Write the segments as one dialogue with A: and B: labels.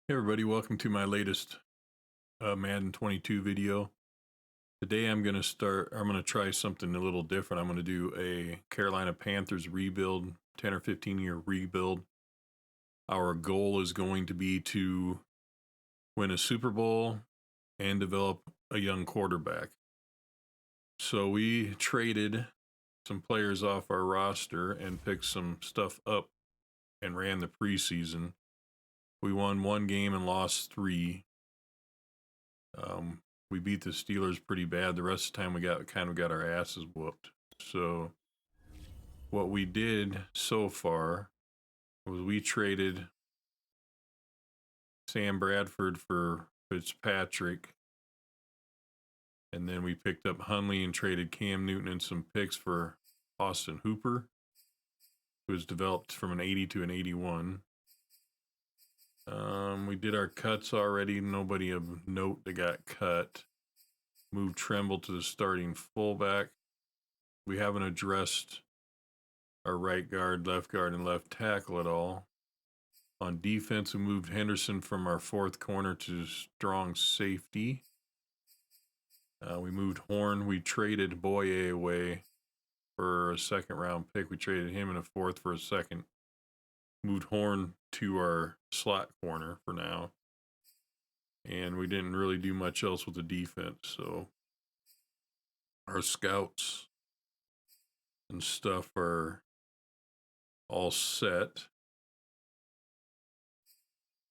A: Hey everybody, welcome to my latest Madden 22 video. Today I'm going to try something a little different. I'm going to do a Carolina Panthers rebuild, 10 or 15 year rebuild. Our goal is going to be to win a Super Bowl and develop a young quarterback. So we traded some players off our roster and picked some stuff up and ran the preseason. We won one game and lost three. We beat the Steelers pretty bad. The rest of the time we got our asses whooped. So what we did so far was we traded Sam Bradford for Fitzpatrick, and then we picked up Hundley and traded Cam Newton and some picks for Austin Hooper, who was developed from an 80 to an 81. We did our cuts already. Nobody of note that got cut. Moved Tremble to the starting fullback. We haven't addressed our right guard, left guard, and left tackle at all. On defense, we moved Henderson from our fourth corner to strong safety. We moved Horn. We traded Boye away for a second round pick. We traded him in a fourth for a second. Moved Horn to our slot corner for now. And we didn't really do much else with the defense. So our scouts and stuff are all set.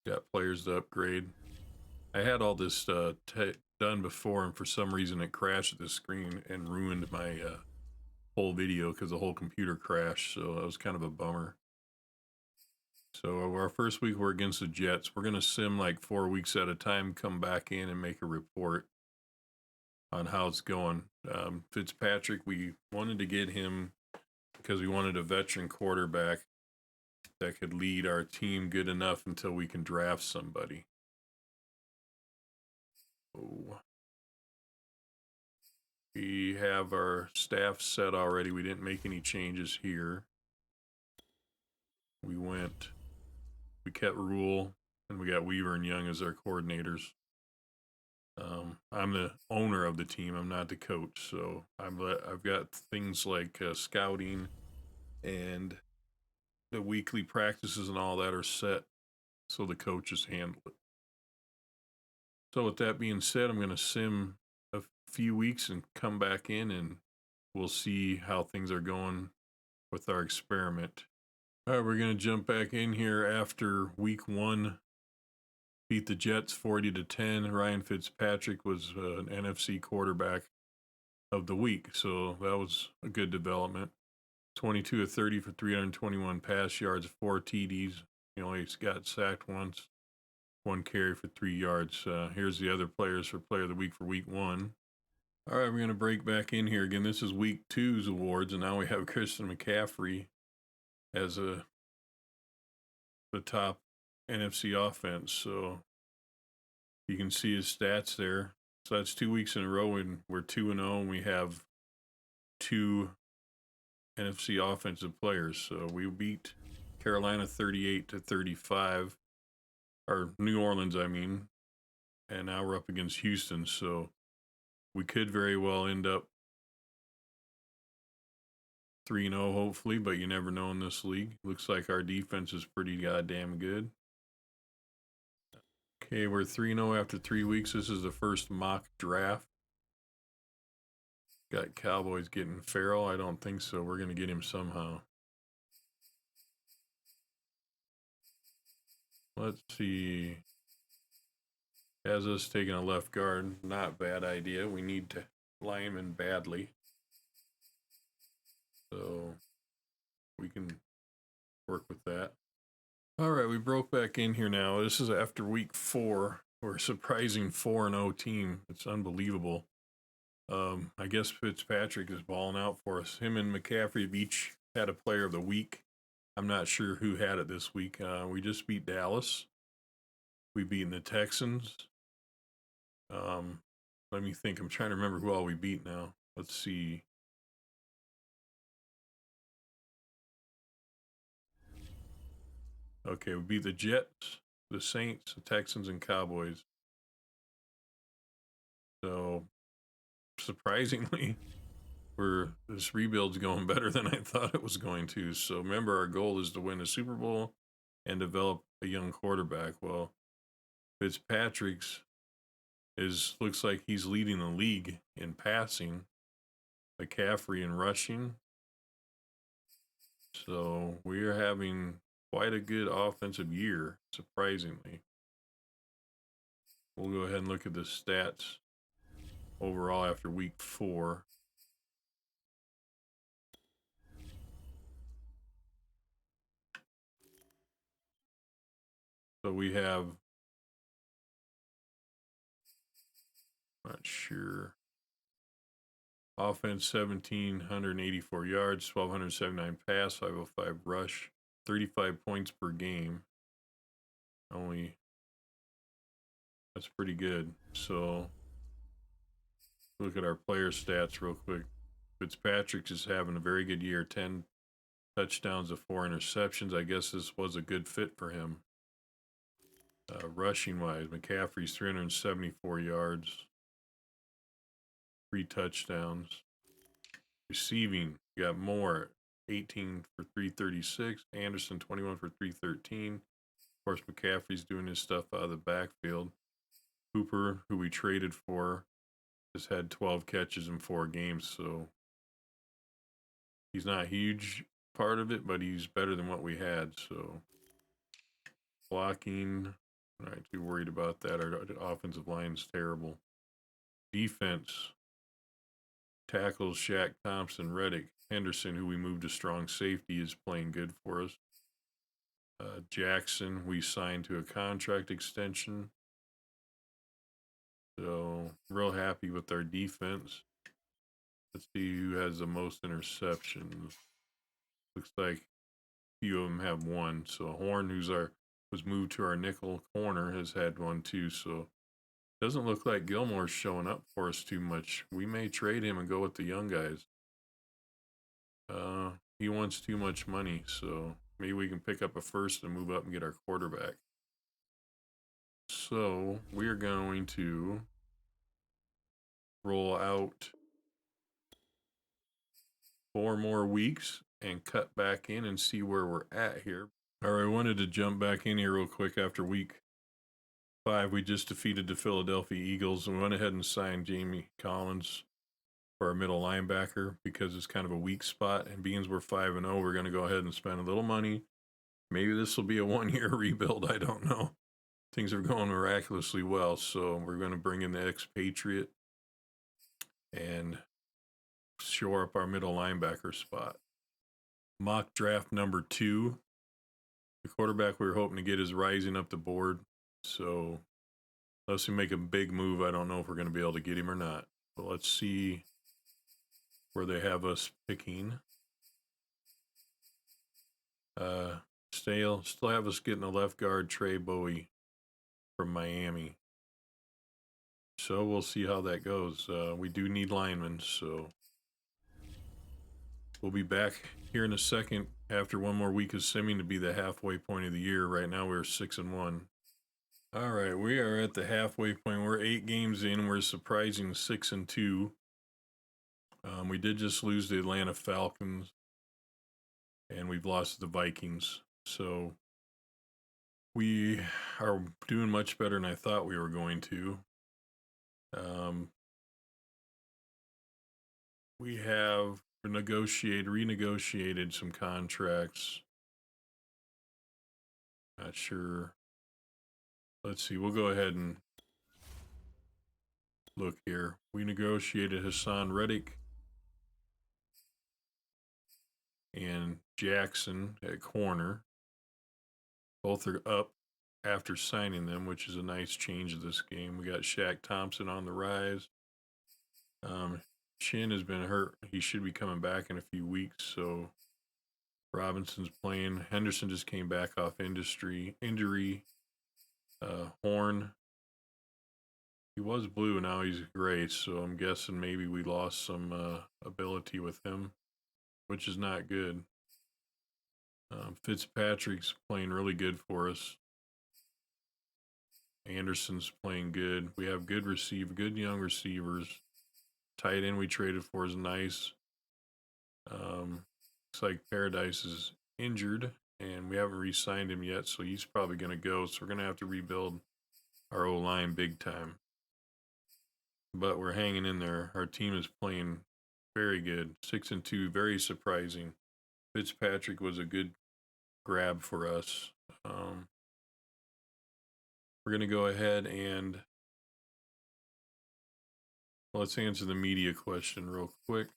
A: Got players to upgrade. I had all this done before, and for some reason it crashed at the screen and ruined my whole video because the whole computer crashed. So that was kind of a bummer. So our first week we're against the Jets. We're going to sim like 4 weeks at a time, come back in and make a report on how it's going. Fitzpatrick, we wanted to get him because we wanted a veteran quarterback that could lead our team good enough until we can draft somebody. Oh. We have our staff set already. We didn't make any changes here. We kept Rule, and we got Weaver and Young as our coordinators. I'm the owner of the team. I'm not the coach, so I've got things like scouting and the weekly practices and all that are set, so the coaches handle it. So with that being said, I'm going to sim a few weeks and come back in, and we'll see how things are going with our experiment. All right, we're going to jump back in here after week 1. Beat the Jets 40-10. Ryan Fitzpatrick was an NFC quarterback of the week, so that was a good development. 22 of 30 for 321 pass yards, 4 TDs. He only got sacked once. 1 carry for 3 yards. Here's the other players for Player of the Week for week 1. All right, we're going to break back in here again. This is week 2's awards, and now we have Christian McCaffrey as the top NFC offense. So you can see his stats there. So that's 2 weeks in a row, and we're 2-0, and we have 2 NFC offensive players. So we beat Carolina 38-35, or New Orleans, I mean, and now we're up against Houston. So we could very well end up 3-0, hopefully, but you never know in this league. Looks like our defense is pretty goddamn good. Okay, we're 3-0 after 3 weeks. This is the first mock draft. Got Cowboys getting Farrell? I don't think so. We're going to get him somehow. Let's see. Has us taking a left guard. Not bad idea. We need to lineman badly. So we can work with that. All right, we broke back in here now. This is after week 4. We're a surprising 4-0 team. It's unbelievable. I guess Fitzpatrick is balling out for us. Him and McCaffrey have each had a player of the week. I'm not sure who had it this week. We just beat Dallas. We beat the Texans. Let me think. I'm trying to remember who all we beat now. Let's see. Okay, we beat the Jets. the Saints, the Texans, and Cowboys. So surprisingly, this rebuild's going better than I thought it was going to. So remember, our goal is to win a Super Bowl and develop a young quarterback. Well, Fitzpatrick's looks like he's leading the league in passing, McCaffrey in rushing. So we are having quite a good offensive year, surprisingly. We'll go ahead and look at the stats overall after week 4. So we have, not sure, offense 1,784 yards, 1,279 pass, 505 rush, 35 points per game. That's pretty good. So look at our player stats real quick. Fitzpatrick is having a very good year, 10 touchdowns to 4 interceptions. I guess this was a good fit for him. Rushing wise, McCaffrey's 374 yards, 3 touchdowns. Receiving, you got Moore, 18 for 336. Anderson, 21 for 313. Of course, McCaffrey's doing his stuff out of the backfield. Hooper, who we traded for, has had 12 catches in 4 games, so he's not a huge part of it, but he's better than what we had. So blocking, I'm not too worried about that. Our offensive line's terrible. Defense, tackles, Shaq Thompson, Reddick, Henderson, who we moved to strong safety, is playing good for us. Jackson, we signed to a contract extension. So, real happy with our defense. Let's see who has the most interceptions. Looks like a few of them have one. So, Horn, was moved to our nickel corner, has had one too. So, doesn't look like Gilmore's showing up for us too much. We may trade him and go with the young guys. He wants too much money, so maybe we can pick up a first and move up and get our quarterback. So we are going to roll out 4 more weeks and cut back in and see where we're at here. All right, I wanted to jump back in here real quick after week 5. We just defeated the Philadelphia Eagles and we went ahead and signed Jamie Collins for our middle linebacker because it's kind of a weak spot. And being we're 5-0, we're going to go ahead and spend a little money. Maybe this will be a 1-year rebuild. I don't know. Things are going miraculously well, so we're going to bring in the expatriate and shore up our middle linebacker spot. Mock draft number 2. The quarterback we were hoping to get is rising up the board, so unless we make a big move, I don't know if we're going to be able to get him or not. But let's see where they have us picking. Still have us getting a left guard, Trey Bowie from Miami. So we'll see how that goes. We do need linemen, so we'll be back here in a second after one more week of simming to be the halfway point of the year. Right now we're 6-1. All right, we are at the halfway point. We're 8 games in. We're surprising 6-2. We did just lose the Atlanta Falcons, and we've lost the Vikings. So we are doing much better than I thought we were going to. We have renegotiated some contracts. Not sure. Let's see. We'll go ahead and look here. We negotiated Hassan Reddick and Jackson at corner. Both are up after signing them, which is a nice change of this game. We got Shaq Thompson on the rise. Chin has been hurt. He should be coming back in a few weeks, so Robinson's playing. Henderson just came back off injury. Horn, he was blue, now he's gray, so I'm guessing maybe we lost some ability with him, which is not good. Fitzpatrick's playing really good for us. Anderson's playing good. We have good young receivers. Tight end we traded for is nice. Looks like Paradise is injured, and we haven't re-signed him yet, so he's probably going to go. So we're going to have to rebuild our O-line big time. But we're hanging in there. Our team is playing very good. 6-2, very surprising. Fitzpatrick was a good grab for us. We're going to go ahead and let's answer the media question real quick.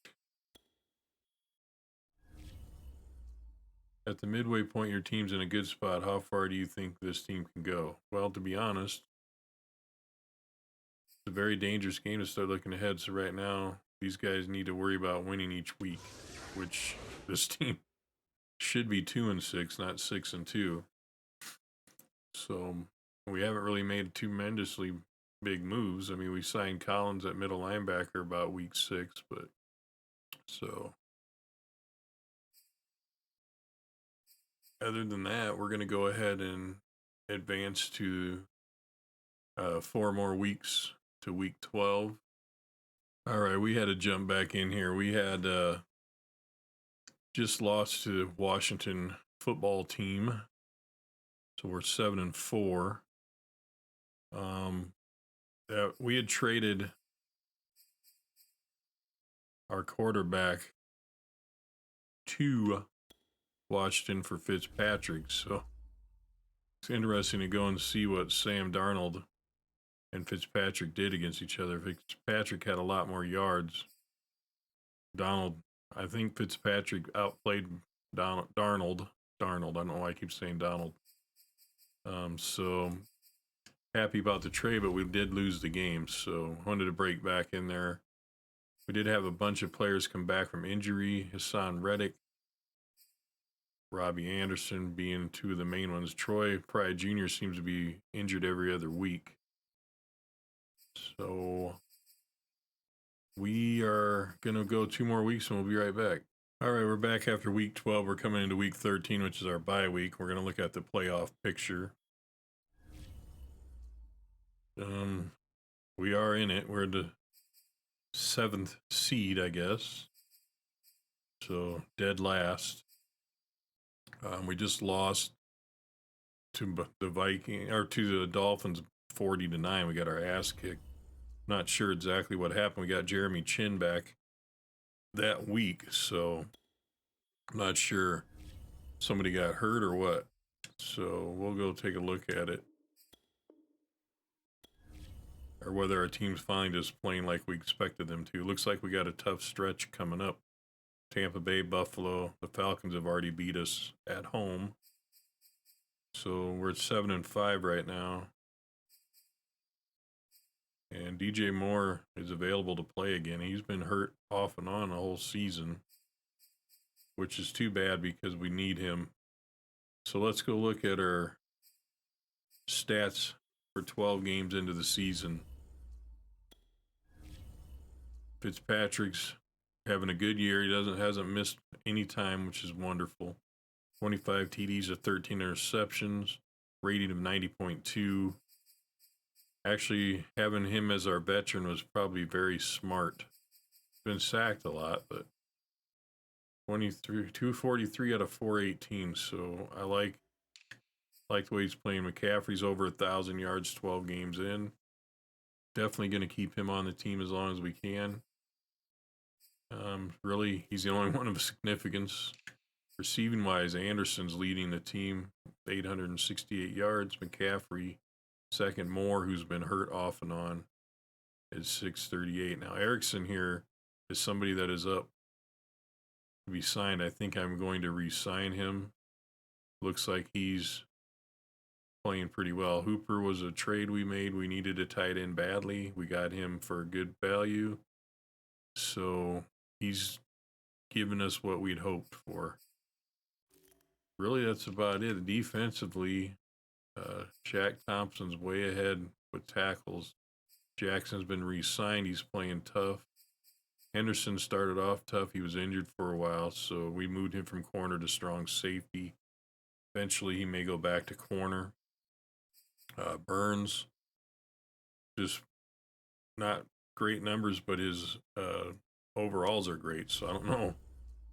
A: At the midway point, your team's in a good spot. How far do you think this team can go? Well, to be honest, it's a very dangerous game to start looking ahead. So right now, these guys need to worry about winning each week, which this team should be 2-6, not 6-2. So we haven't really made tremendously big moves. I mean, we signed Collins at middle linebacker about week 6, but so other than that, we're going to go ahead and advance to 4 more weeks to week 12. All right, we had to jump back in here. We had just lost to the Washington football team, so we're 7-4. We had traded our quarterback to Washington for Fitzpatrick, so it's interesting to go and see what Sam Darnold and Fitzpatrick did against each other. Fitzpatrick had a lot more yards. I think Fitzpatrick outplayed Darnold. I don't know why I keep saying Donald. So happy about the trade, but we did lose the game, so wanted to break back in there. We did have a bunch of players come back from injury. Hassan Reddick, Robbie Anderson being two of the main ones. Troy Pride Jr. seems to be injured every other week. So we are going to go 2 more weeks and we'll be right back. All right, we're back after week 12. We're coming into week 13, which is our bye week. We're going to look at the playoff picture. We are in it. We're the 7th seed, I guess. So dead last. We just lost to the Dolphins 40-9. We got our ass kicked. Not sure exactly what happened. We got Jeremy Chin back that week, so I'm not sure somebody got hurt or what. So we'll go take a look at it. Or whether our team's finally just playing like we expected them to. Looks like we got a tough stretch coming up. Tampa Bay, Buffalo. The Falcons have already beat us at home. So we're at 7-5 right now. And DJ Moore is available to play again. He's been hurt off and on the whole season, which is too bad because we need him. So let's go look at our stats for 12 games into the season. Fitzpatrick's having a good year. He hasn't missed any time, which is wonderful. 25 TDs to 13 interceptions, rating of 90.2. Actually, having him as our veteran was probably very smart. Been sacked a lot, but 243 out of 418. So I like the way he's playing. McCaffrey's over 1,000 yards, 12 games in. Definitely going to keep him on the team as long as we can. Really, he's the only one of significance. Receiving wise, Anderson's leading the team, 868 yards. McCaffrey, second. Moore, who's been hurt off and on, is 638. Now, Erickson here is somebody that is up to be signed. I think I'm going to re-sign him. Looks like he's playing pretty well. Hooper was a trade we made. We needed a tight end badly. We got him for a good value. So he's given us what we'd hoped for. Really, that's about it. Defensively, Shaq Thompson's way ahead with tackles. Jackson's been re-signed. He's playing tough. Henderson started off tough. He was injured for a while, so we moved him from corner to strong safety. Eventually, he may go back to corner. Burns just not great numbers, but his overalls are great. So I don't know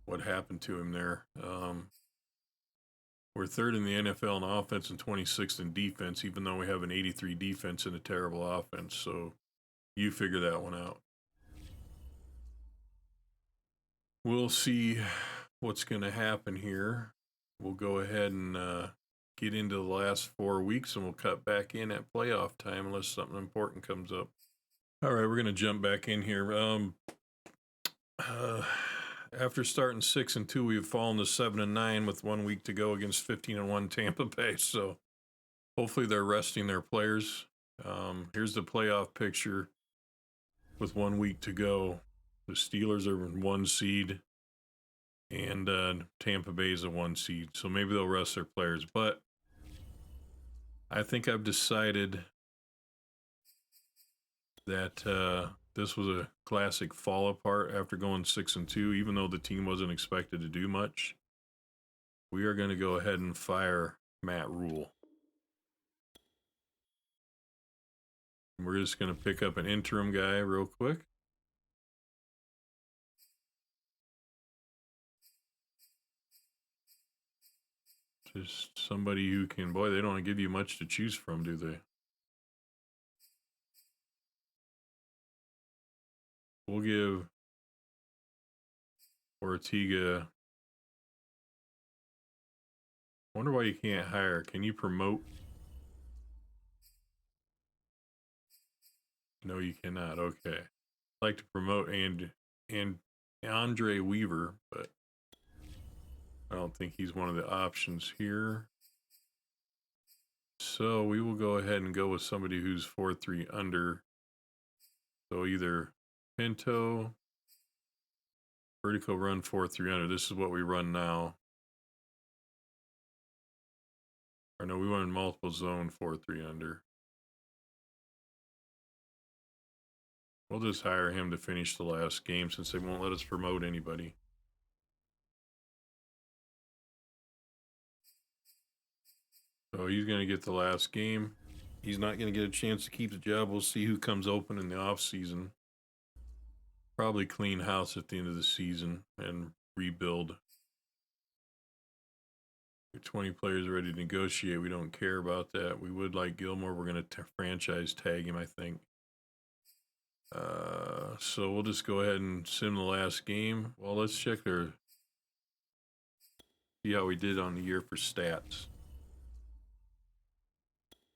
A: what happened to him there. We're third in the NFL in offense and 26th in defense, even though we have an 83 defense and a terrible offense. So you figure that one out. We'll see what's going to happen here. We'll go ahead and get into the last 4 weeks, and we'll cut back in at playoff time unless something important comes up. All right, we're going to jump back in here. After starting 6-2, we've fallen to 7-9 with 1 week to go against 15-1 Tampa Bay. So hopefully they're resting their players. Here's the playoff picture with 1 week to go. The Steelers are 1 seed, and Tampa Bay is a 1 seed. So maybe they'll rest their players. But I think I've decided that this was a classic fall apart after going 6-2, even though the team wasn't expected to do much. We are going to go ahead and fire Matt Rule. We're just going to pick up an interim guy real quick. Just somebody who can, boy, they don't give you much to choose from, do they? We'll give Ortega. Wonder why you can't hire. Can you promote? No, you cannot. Okay. I'd like to promote and Andre Weaver, but I don't think he's one of the options here. So we will go ahead and go with somebody who's 4-3 under. So either Pinto, vertical run 4-3 under. This is what we run now. Or no, we run multiple zone 4-3 under. We'll just hire him to finish the last game since they won't let us promote anybody. So he's going to get the last game. He's not going to get a chance to keep the job. We'll see who comes open in the offseason. Probably clean house at the end of the season and rebuild. 20 players ready to negotiate. We don't care about that. We would like Gilmore. We're going to franchise tag him, I think. So we'll just go ahead and sim the last game. Well, let's check their, see how we did on the year for stats.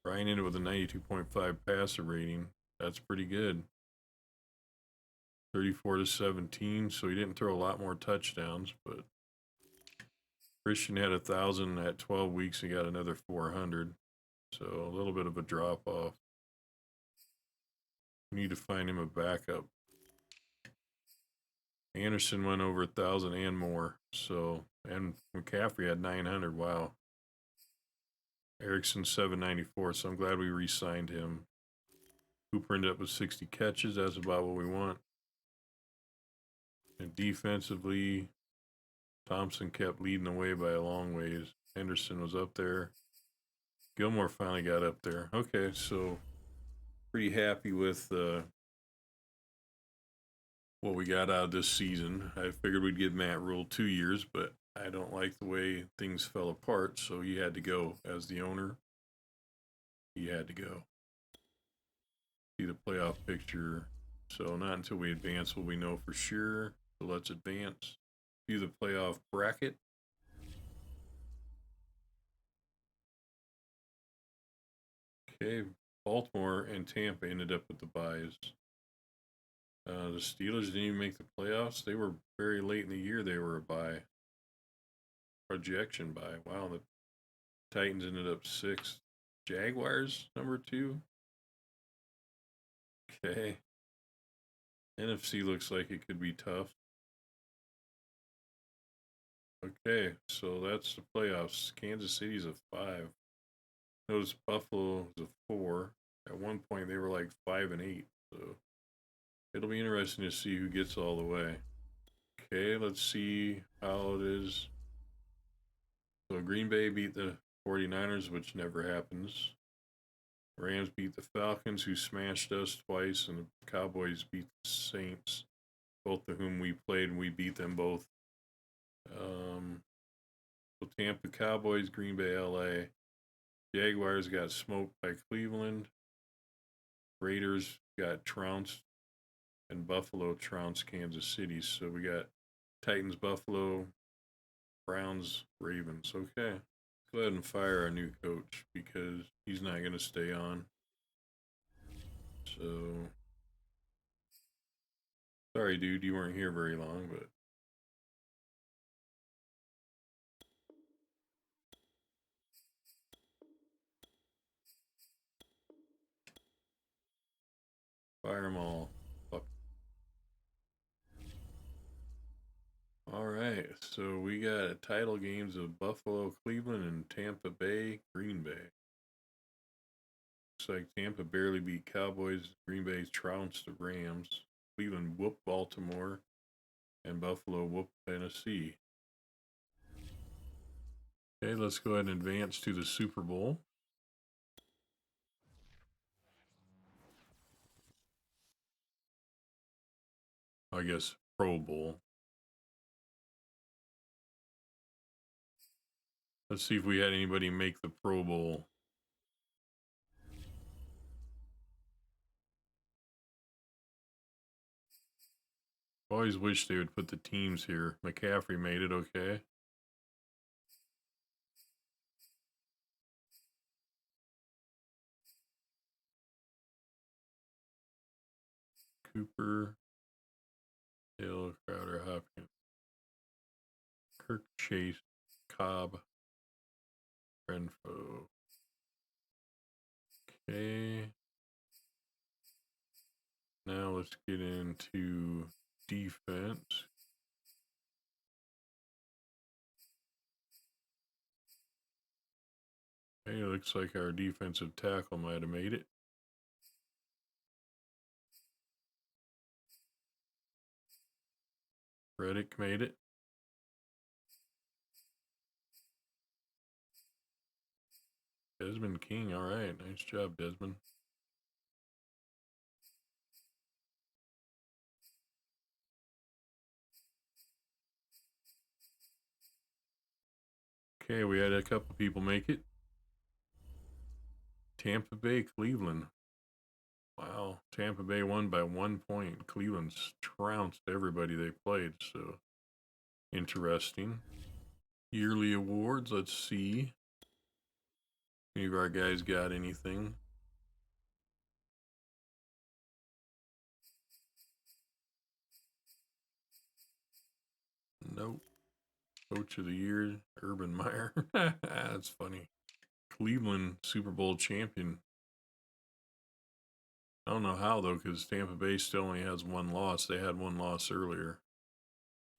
A: Ryan ended with a 92.5 passer rating. That's pretty good. 34-17, so he didn't throw a lot more touchdowns, but Christian had 1,000 at 12 weeks. He got another 400, so a little bit of a drop off. We need to find him a backup. Anderson went over 1,000 and more, so, and McCaffrey had 900. Wow. Erickson 794, so I'm glad we re-signed him. Cooper ended up with 60 catches. That's about what we want. And defensively, Thompson kept leading the way by a long ways. Henderson was up there. Gilmore finally got up there. Okay, so pretty happy with what we got out of this season. I figured we'd give Matt Rule 2 years, but I don't like the way things fell apart, so he had to go as the owner. He had to go. See the playoff picture. So not until we advance will we know for sure. So let's advance. View the playoff bracket. Okay, Baltimore and Tampa ended up with the byes. The Steelers didn't even make the playoffs. They were very late in the year. They were a bye. Projection bye. Wow, the Titans ended up 6th. Jaguars, number 2. Okay. NFC looks like it could be tough. Okay, so that's the playoffs. Kansas City's a 5. Notice Buffalo is a 4. At one point, they were like 5-8. So it'll be interesting to see who gets all the way. Okay, let's see how it is. So Green Bay beat the 49ers, which never happens. Rams beat the Falcons, who smashed us twice, and the Cowboys beat the Saints, both of whom we played, and we beat them both. So Tampa Cowboys, Green Bay, LA. Jaguars got smoked by Cleveland. Raiders got trounced, and Buffalo trounced Kansas City. So we got Titans, Buffalo, Browns, Ravens. Okay. Go ahead and fire our new coach because he's not going to stay on. So, sorry, dude, you weren't here very long, but. Fire them all. Fuck. All right, so we got title games of Buffalo, Cleveland, and Tampa Bay, Green Bay. Looks like Tampa barely beat Cowboys. Green Bay trounced the Rams. Cleveland whooped Baltimore, and Buffalo whooped Tennessee. Okay, let's go ahead and advance to the Super Bowl. I guess Pro Bowl. Let's see if we had anybody make the Pro Bowl. Always wish they would put the teams here. McCaffrey made it, okay. Cooper, Hill, Crowder, Hopkins, Kirk, Chase, Cobb, Renfro. Okay. Now let's get into defense. Okay, it looks like our defensive tackle might have made it. Reddick made it. Desmond King, all right. Nice job, Desmond. Okay, we had a couple people make it. Tampa Bay, Cleveland. Wow, Tampa Bay won by 1 point. Cleveland's trounced everybody they played, so interesting. Yearly awards, let's see. Any of our guys got anything? Nope. Coach of the year, Urban Meyer. That's funny. Cleveland Super Bowl champion. I don't know how though, because Tampa Bay still only has one loss. They had one loss earlier.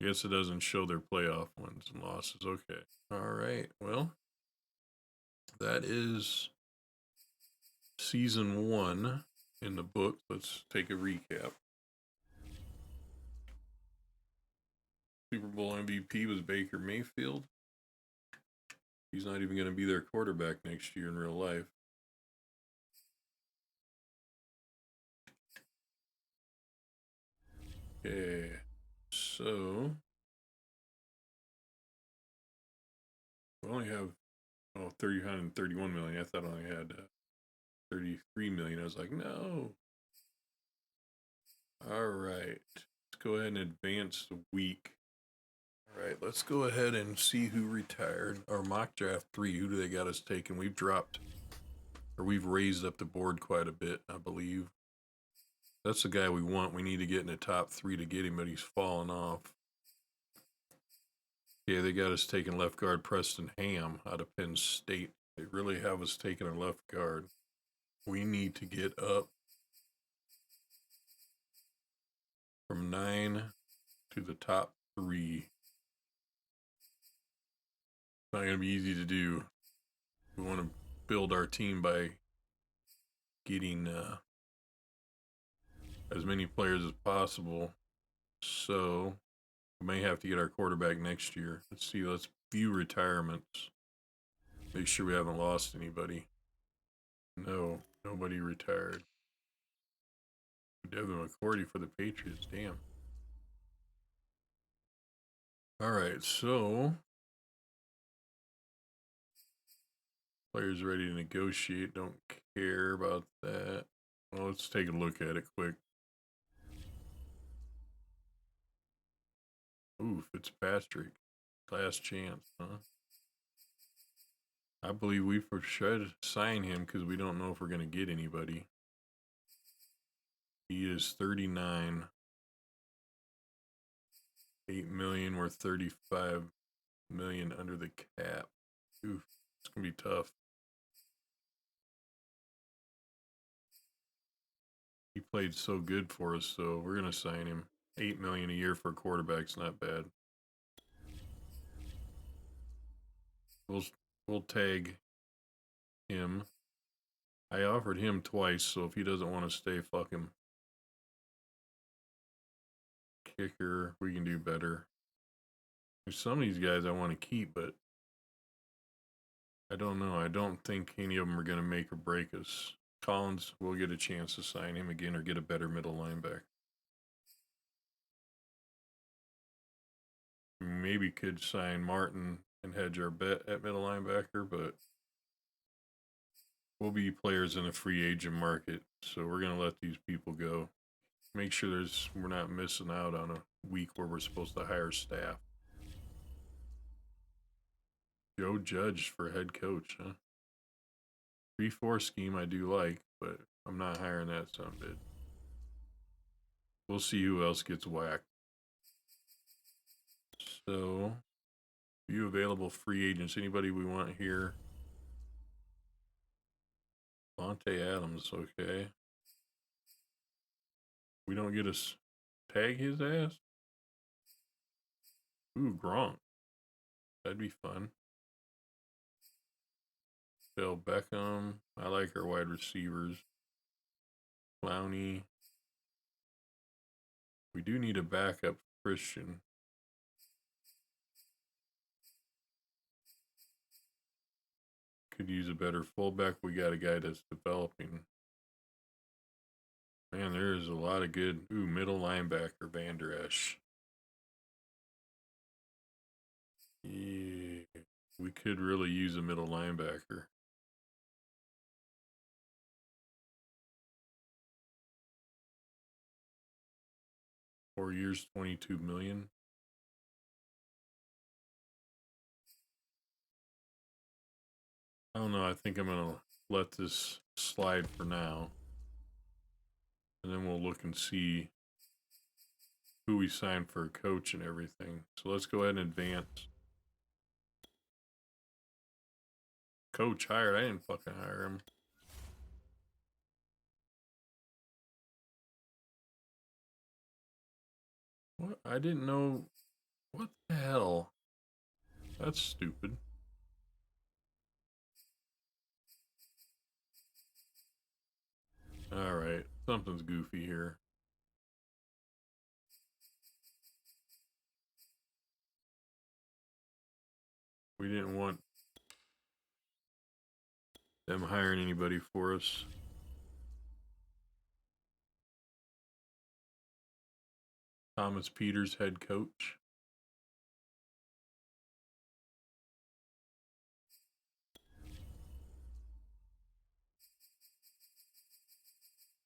A: I guess it doesn't show their playoff wins and losses. Okay. All right. Well, that is season 1 in the book. Let's take a recap. Super Bowl MVP was Baker Mayfield. He's not even going to be their quarterback next year in real life. Okay, so we only have 331 million. I thought I only had 33 million. I was like, no. All right, let's go ahead and advance the week. All right, let's go ahead and see who retired. Our mock draft 3, who do they got us taking? We've dropped, or we've raised up the board quite a bit, I believe. That's the guy we want. We need to get in the top 3 to get him, but he's fallen off. Yeah, they got us taking left guard Preston Ham out of Penn State. They really have us taking a left guard. We need to get up from 9 to the top 3. It's not going to be easy to do. We want to build our team by getting as many players as possible. So we may have to get our quarterback next year. Let's see. Let's view retirements. Make sure we haven't lost anybody. No. Nobody retired. Devin McCourty for the Patriots. Damn. All right, so players ready to negotiate. Don't care about that. Well, let's take a look at it quick. Ooh, Fitzpatrick. Last chance, huh? I believe we should sign him because we don't know if we're going to get anybody. He is 39. 8 million. We're 35 million under the cap. Oof, it's going to be tough. He played so good for us, so we're going to sign him. 8 million a year for a quarterback's not bad. We'll tag him. I offered him twice, so if he doesn't want to stay, fuck him. Kicker, we can do better. There's some of these guys I want to keep, but I don't know. I don't think any of them are going to make or break us. Collins, we'll get a chance to sign him again or get a better middle linebacker. Maybe could sign Martin and hedge our bet at middle linebacker, but we'll be players in a free agent market, so we're going to let these people go. Make sure we're not missing out on a week where we're supposed to hire staff. Joe Judge for head coach, huh? 3-4 scheme I do like, but I'm not hiring that son of a bitch. We'll see who else gets whacked. So, few available free agents. Anybody we want here? Monte Adams, okay. We don't get to tag his ass? Ooh, Gronk. That'd be fun. Bill Beckham. I like our wide receivers. Clowney. We do need a backup for Christian. Could use a better fullback. We got a guy that's developing. Man, there is a lot of good. Ooh, middle linebacker, Van Der Esch. Yeah, we could really use a middle linebacker. Four years, 22 million. I don't know. I think I'm gonna let this slide for now, and then we'll look and see who we signed for a coach and everything. So let's go ahead and advance. Coach hired. I didn't fucking hire him. What? I didn't know. What the hell? That's stupid. Alright, something's goofy here. We didn't want them hiring anybody for us. Thomas Peters, head coach.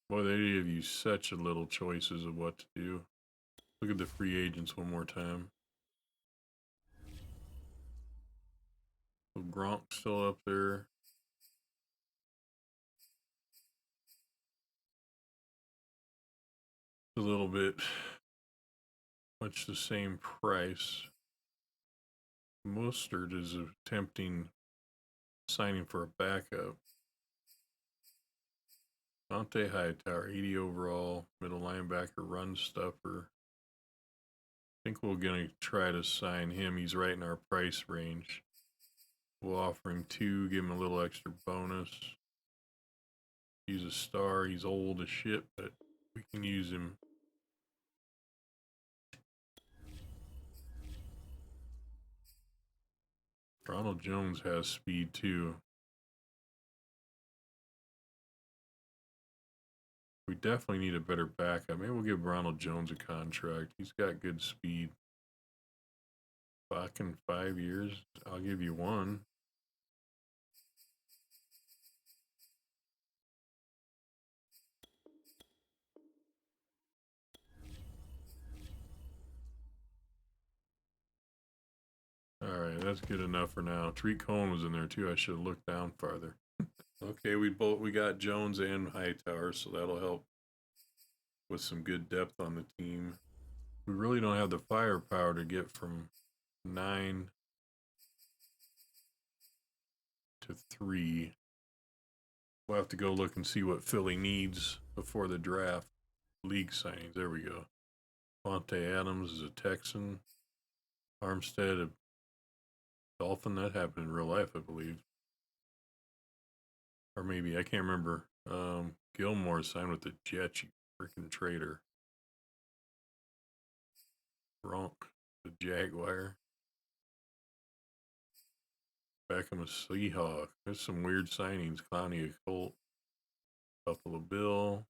A: Boy, they give you such a little choices of what to do. Look at the free agents one more time. So Gronk's still up there. A little bit much the same price. Mostert is attempting signing for a backup. Dante Hightower, 80 overall, middle linebacker, run stuffer. I think we're going to try to sign him. He's right in our price range. We'll offer him 2, give him a little extra bonus. He's a star. He's old as shit, but we can use him. Ronald Jones has speed too. We definitely need a better backup. Maybe we'll give Ronald Jones a contract. He's got good speed. Fucking 5 years. I'll give you one. Alright, that's good enough for now. Treat Cohen was in there too. I should have looked down farther. Okay, we got Jones and Hightower, so that'll help with some good depth on the team. We really don't have the firepower to get from 9 to 3. We'll have to go look and see what Philly needs before the draft. League signings. There we go. Fonte Adams is a Texan. Armstead, a Dolphin. That happened in real life, I believe. Or maybe, I can't remember. Gilmore signed with the Jets, you freaking traitor. Bronk, the Jaguar. Beckham, a Seahawk. There's some weird signings. Clowney, a Colt. Buffalo Bill.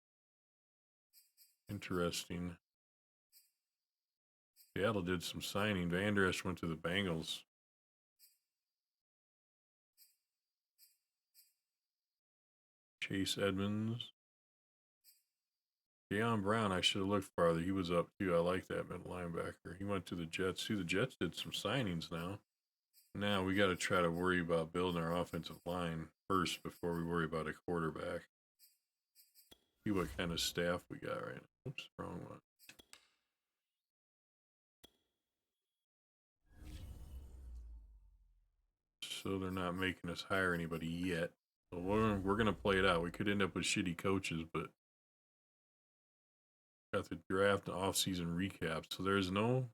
A: Interesting. Seattle did some signing. Van Der Esch went to the Bengals. Chase Edmonds. Deion Brown, I should have looked farther. He was up too. I like that middle linebacker. He went to the Jets too. The Jets did some signings now. Now we got to try to worry about building our offensive line first before we worry about a quarterback. See what kind of staff we got right now. Oops, wrong one. So they're not making us hire anybody yet. So we're gonna play it out. We could end up with shitty coaches, but got the draft and offseason recap. So there's no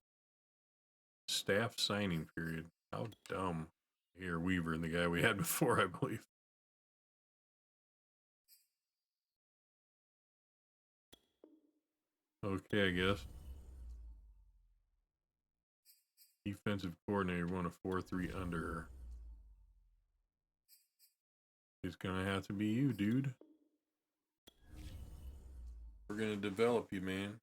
A: staff signing period. How dumb. Here, Weaver and the guy we had before, I believe. Okay, I guess. Defensive coordinator won a 4-3 under. It's gonna have to be you, dude. We're gonna develop you, man.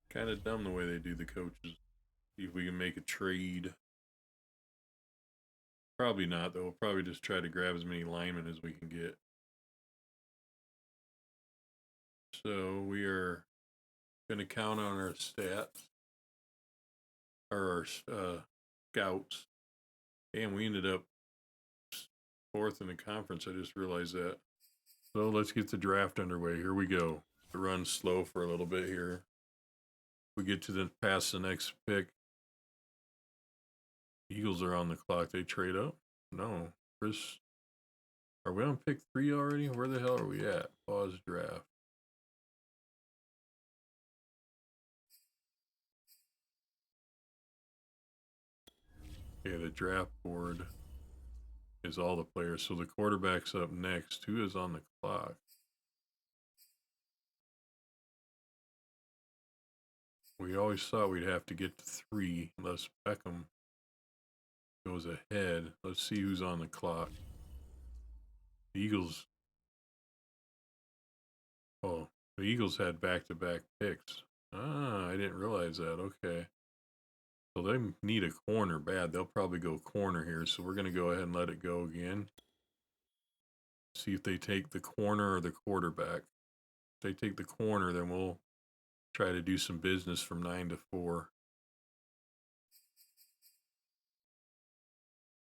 A: Kind of dumb the way they do the coaches. See if we can make a trade. Probably not, though. We'll probably just try to grab as many linemen as we can get. So we are going to count on our stats, or our scouts. Damn, we ended up 4th in the conference. I just realized that. So let's get the draft underway. Here we go. To run slow for a little bit here. We get to past the next pick. Eagles are on the clock. They trade up? No. Chris, are we on pick 3 already? Where the hell are we at? Pause draft. Okay, the draft board is all the players. So the quarterback's up next. Who is on the clock? We always thought we'd have to get to 3 unless Beckham goes ahead. Let's see who's on the clock. The Eagles. Oh, the Eagles had back-to-back picks. Ah, I didn't realize that. Okay. So they need a corner bad. They'll probably go corner here. So we're going to go ahead and let it go again. See if they take the corner or the quarterback. If they take the corner, then we'll try to do some business from 9 to 4.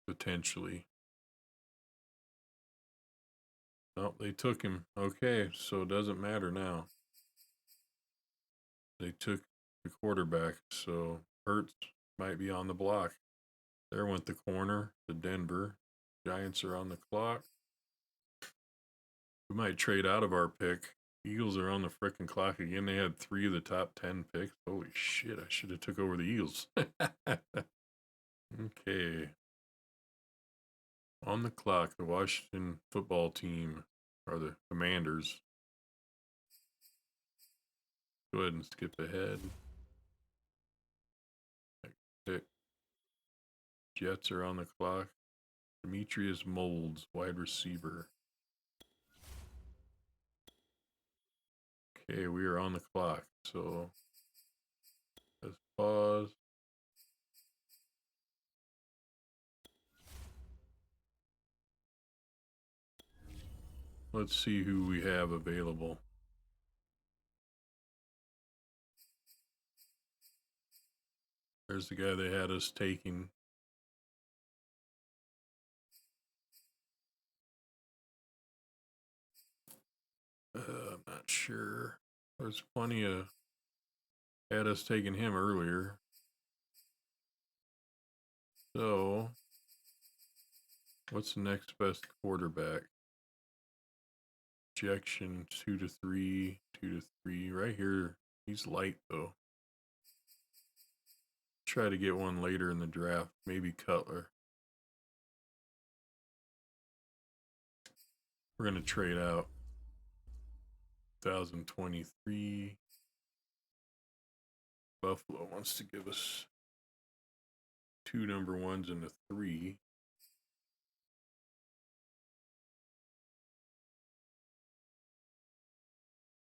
A: Potentially. Oh, they took him. Okay, so it doesn't matter now. They took the quarterback, so Hurts might be on the block. There went the corner to Denver. Giants are on the clock. We might trade out of our pick. Eagles are on the frickin' clock again. They had 3 of the top 10 picks. Holy shit, I should have took over the Eagles. Okay. On the clock, the Washington football team, or the Commanders. Go ahead and skip ahead. Pick. Jets are on the clock. Demetrius Molds, wide receiver. Okay, we are on the clock, so let's pause. Let's see who we have available. There's the guy they had us taking. I'm not sure. There's plenty of had us taking him earlier. So, what's the next best quarterback? Projection 2 to 3, 2 to 3. Right here, he's light though. Try to get one later in the draft, maybe Cutler. We're going to trade out 2023. Buffalo wants to give us 2 number ones and a 3.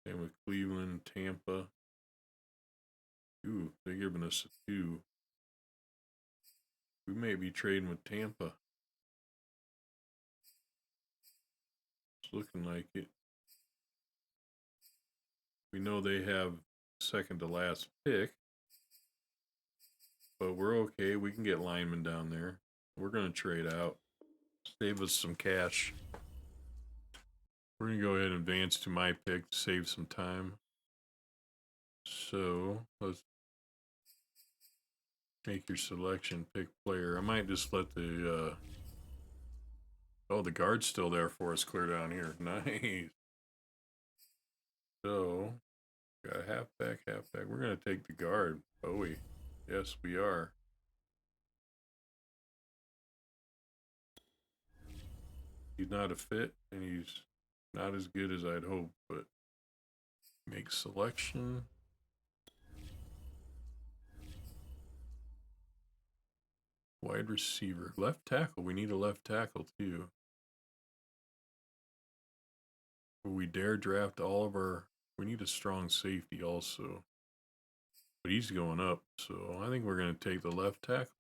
A: Same with Cleveland, Tampa. Ooh, they're giving us a 2. We may be trading with Tampa. It's looking like it. We know they have second to last pick, but we're okay. We can get linemen down there. We're going to trade out. Save us some cash. We're going to go ahead and advance to my pick to save some time. So, let's make your selection, pick player. I might just let the, oh, the guard's still there for us, clear down here. Nice. So, got a halfback. We're going to take the guard. Bowie. Yes, we are. He's not a fit, and he's not as good as I'd hope, but make selection. Wide receiver. Left tackle. We need a left tackle, too. Will we dare draft all of our... We need a strong safety also. But he's going up, so I think we're going to take the left tackle.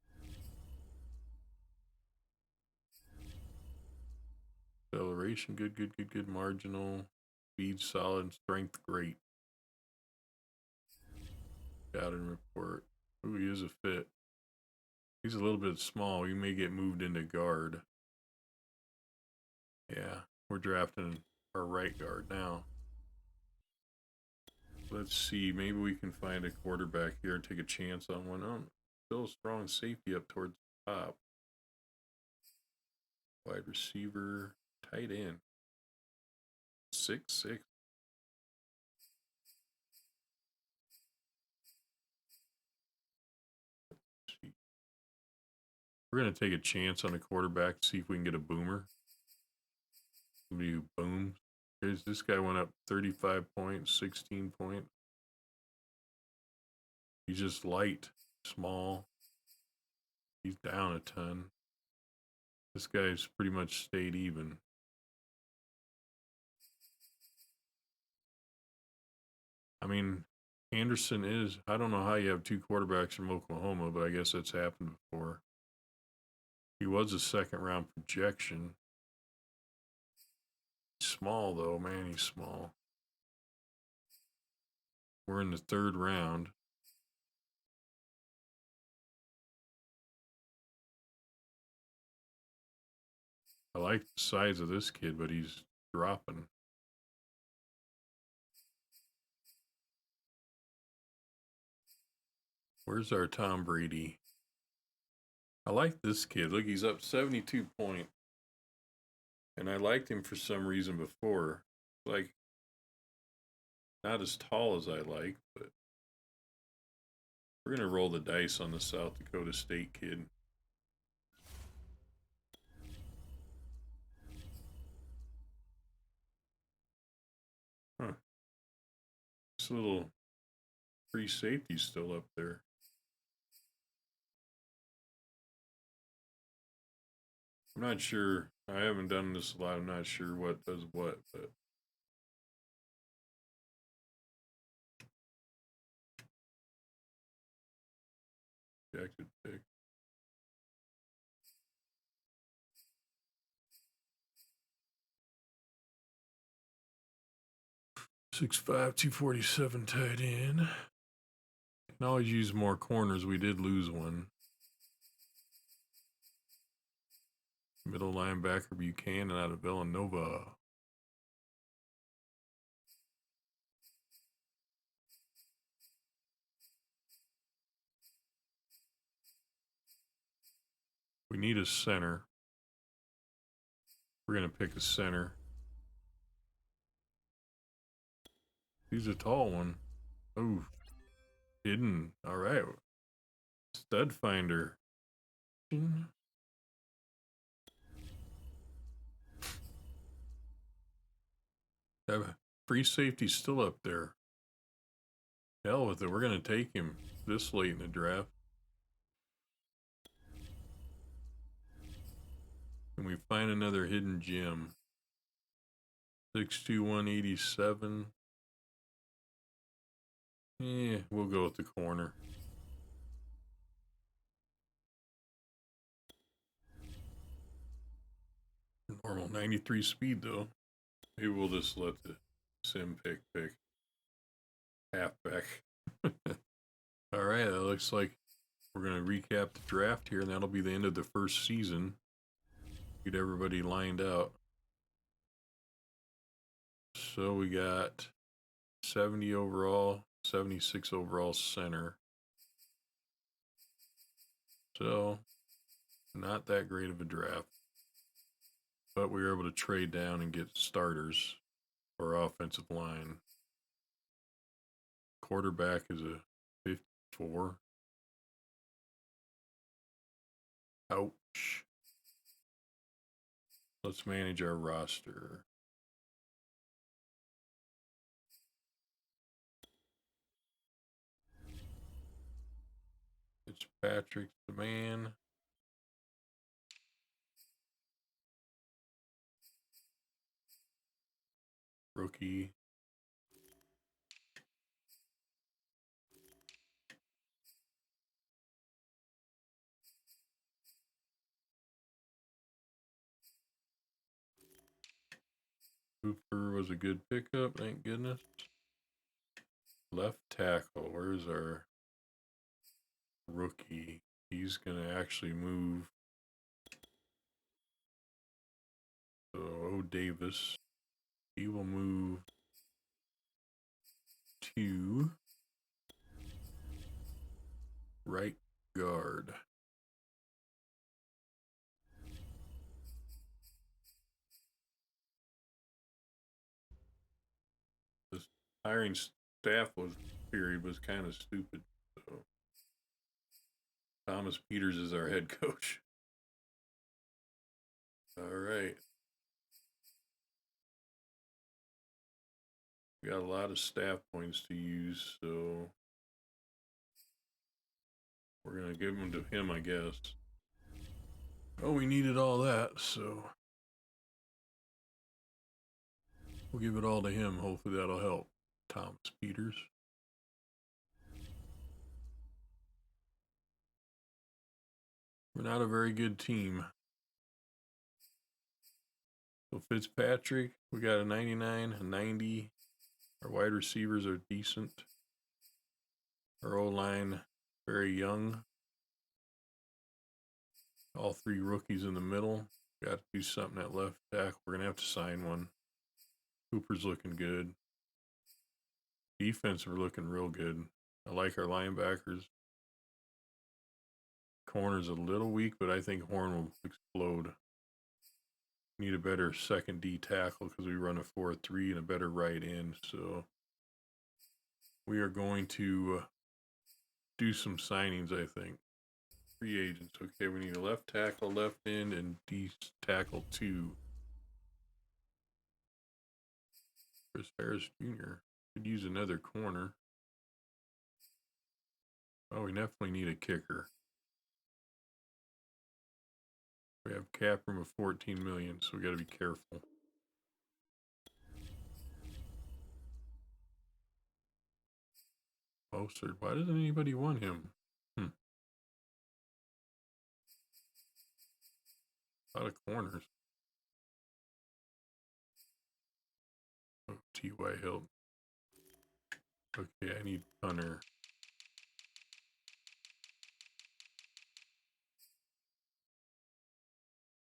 A: Acceleration, good. Marginal. Speed, solid. Strength, great. Scouting report. Ooh, he is a fit. He's a little bit small. He may get moved into guard. Yeah, we're drafting our right guard now. Let's see. Maybe we can find a quarterback here and take a chance on one. Oh, still a strong safety up towards the top. Wide receiver, tight end. 6'6". We're going to take a chance on a quarterback to see if we can get a boomer. Somebody who booms. Here's this guy went up 35 points, 16 points. He's just light, small. He's down a ton. This guy's pretty much stayed even. I mean, Anderson is, I don't know how you have 2 quarterbacks from Oklahoma, but I guess that's happened before. He was a second round projection. Small though, man, he's small. We're in the 3rd round. I like the size of this kid, but he's dropping. Where's our Tom Brady? I like this kid. Look, he's up 72 points. And I liked him for some reason before. Like, not as tall as I like, but we're going to roll the dice on the South Dakota State kid. Huh. This little free safety's still up there. I'm not sure. I haven't done this a lot. I'm not sure what does what, but Projected pick. $6'5", 247 tight end. Can always use more corners. We did lose one. Middle linebacker Buchanan out of Villanova. We need a center. We're going to pick a center. He's a tall one. Oh, hidden. All right. Stud finder. Free safety still up there. Hell with it. We're going to take him this late in the draft. Can we find another hidden gem? 6'2", 187. Yeah, we'll go with the corner. Normal 93 speed though. Maybe we'll just let the sim pick halfback. All right, that looks like we're going to recap the draft here, and that'll be the end of the first season. Get everybody lined out. So we got 70 overall, 76 overall center. So not that great of a draft. But we were able to trade down and get starters for our offensive line. Quarterback is a 54. Ouch. Let's manage our roster. Fitzpatrick's the man. Rookie. Cooper was a good pickup, thank goodness. Left tackle, where's our rookie? He's going to actually move. So, Davis. He will move to right guard. This hiring staff period was kind of stupid. So Thomas Peters is our head coach. All right. We got a lot of staff points to use, so we're going to give them to him, I guess. Oh, we needed all that, so we'll give it all to him. Hopefully that'll help. Thomas Peters. We're not a very good team. So Fitzpatrick, we got a 99, a 90. Our wide receivers are decent. Our O-line, very young. All three rookies in the middle. Got to do something at left tackle. We're going to have to sign one. Cooper's looking good. Defense, we're looking real good. I like our linebackers. Corner's a little weak, but I think Horn will explode. Need a better second D tackle because we run a 4-3 and a better right end. So we are going to do some signings, I think. Free agents. Okay, we need a left tackle, left end, and D tackle 2. Chris Harris Jr. Could use another corner. Oh, we definitely need a kicker. We have cap room of 14 million, so we got to be careful. Mostert. Why doesn't anybody want him? A lot of corners. Oh, T.Y. Hill. Okay, I need punter.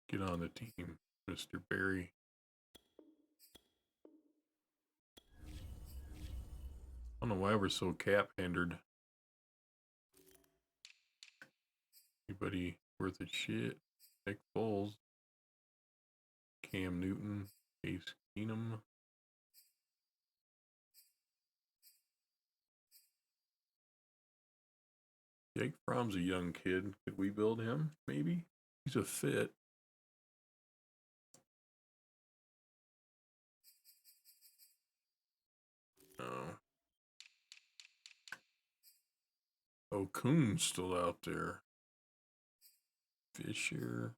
A: Get on the team, Mr. Barry. I don't know why we're so cap hindered. Anybody worth a shit? Nick Foles, Cam Newton, Case Keenum. Jake Fromm's a young kid. Could we build him? Maybe? He's a fit. No. Oh, Kuhn's still out there. Fisher.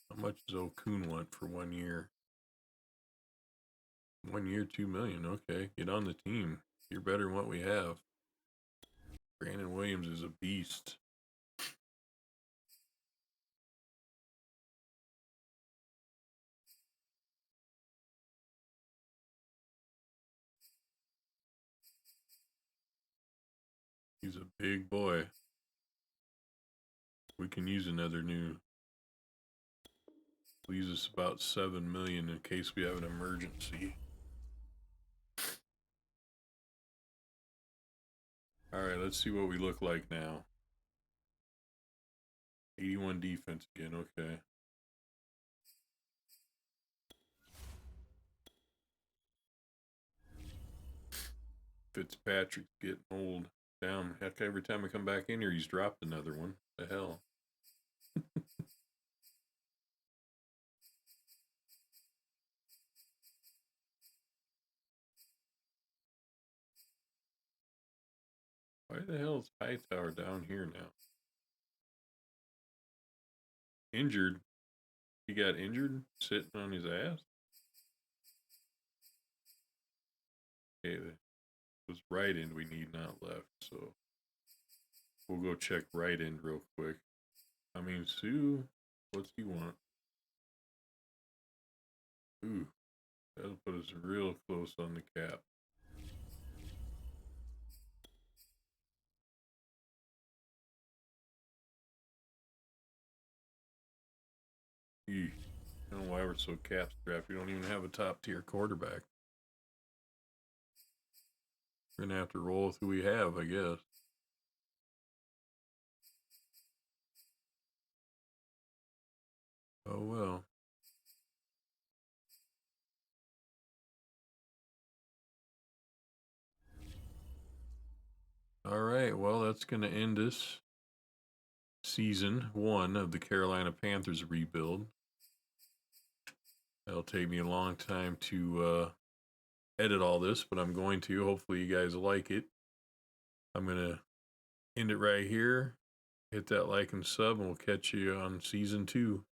A: How much does O'Kuhn want for 1 year? 1 year, $2 million. Okay, get on the team. You're better than what we have. Brandon Williams is a beast. He's a big boy. We can use another new. Leaves us about $7 million in case we have an emergency. All right, let's see what we look like now. 81 defense again. Okay. Fitzpatrick's getting old. Down. Heck, every time I come back in here, he's dropped another one. The hell. Why the hell is Hightower down here now? Injured. He got injured sitting on his ass? Okay, it was right end we need, not left. So we'll go check right end real quick. I mean, Sue, what's he want? Ooh, that'll put us real close on the cap. I don't know why we're so cap strapped. We don't even have a top tier quarterback. We're gonna have to roll with who we have, I guess. Oh well. All right, well, that's gonna end this season 1 of the Carolina Panthers rebuild. It'll take me a long time to edit all this, but I'm going to. Hopefully, you guys like it. I'm going to end it right here. Hit that like and sub, and we'll catch you on season 2.